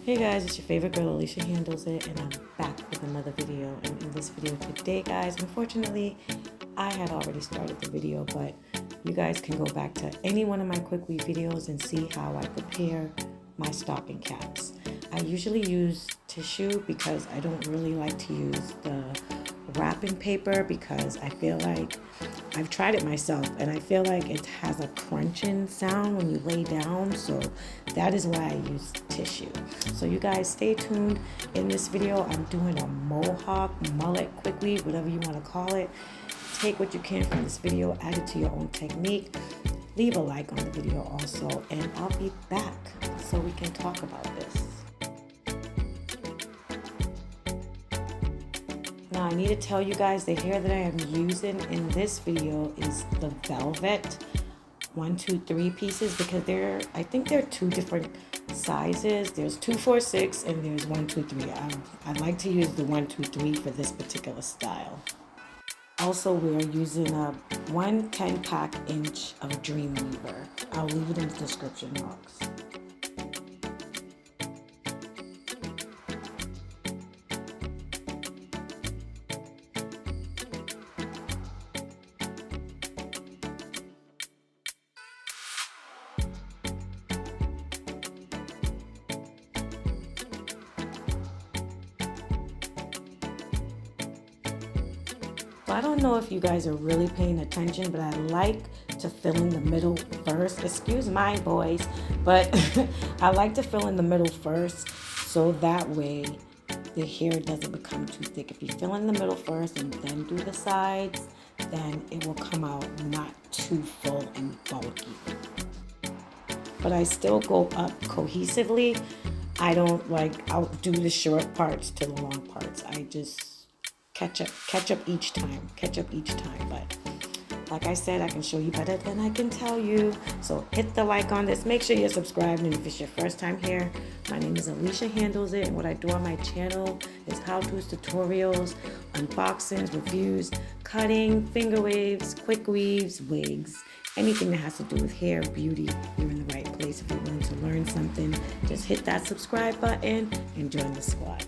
Hey guys, it's your favorite girl Alicia Handles It, and I'm back with another video. And in this video today, guys, unfortunately, I had already started the video, but you guys can go back to any one of my quick weave videos and see how I prepare my stocking caps. I usually use tissue because I don't really like to use the wrapping paper because I feel like I've tried it myself and I feel like it has a crunching sound when you lay down, so that is why I use tissue. So you guys stay tuned. In this video I'm doing a Mohawk, mullet, quick weave, whatever you want to call it. Take what you can from this video, add it to your own technique. Leave a like on the video also, and I'll be back so we can talk about this. Now I need to tell you guys the hair that I am using in this video is the velvet 1, 2, 3 pieces because I think they're two different sizes. There's 2, 4, 6 and there's 1, 2, 3. I like to use the 1, 2, 3 for this particular style. Also, we're using a 1 10-pack inch of Dreamweaver. I'll leave it in the description box. I don't know if you guys are really paying attention, but I like to fill in the middle first. Excuse my voice, but I like to fill in the middle first so that way the hair doesn't become too thick. If you fill in the middle first and then do the sides, then it will come out not too full and bulky. But I still go up cohesively. I don't outdo the short parts to the long parts. I just catch up each time, but like I said, I can show you better than I can tell you. So hit the like on this, make sure you're subscribed, and if it's your first time here, my name is Alicia Handles It, and what I do on my channel is how-tos, tutorials, unboxings, reviews, cutting, finger waves, quick weaves, wigs, anything that has to do with hair, beauty. You're in the right place. If you're willing to learn something, just hit that subscribe button and join the squad.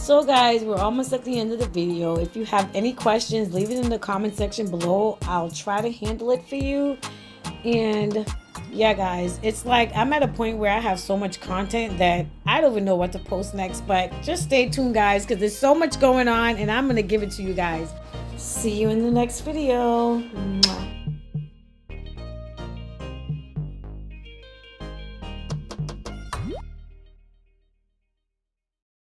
So guys, we're almost at the end of the video. If you have any questions, leave it in the comment section below. I'll try to handle it for you. And yeah guys, it's like I'm at a point where I have so much content that I don't even know what to post next, but just stay tuned guys, because there's so much going on and I'm gonna give it to you guys. See you in the next video. Mwah.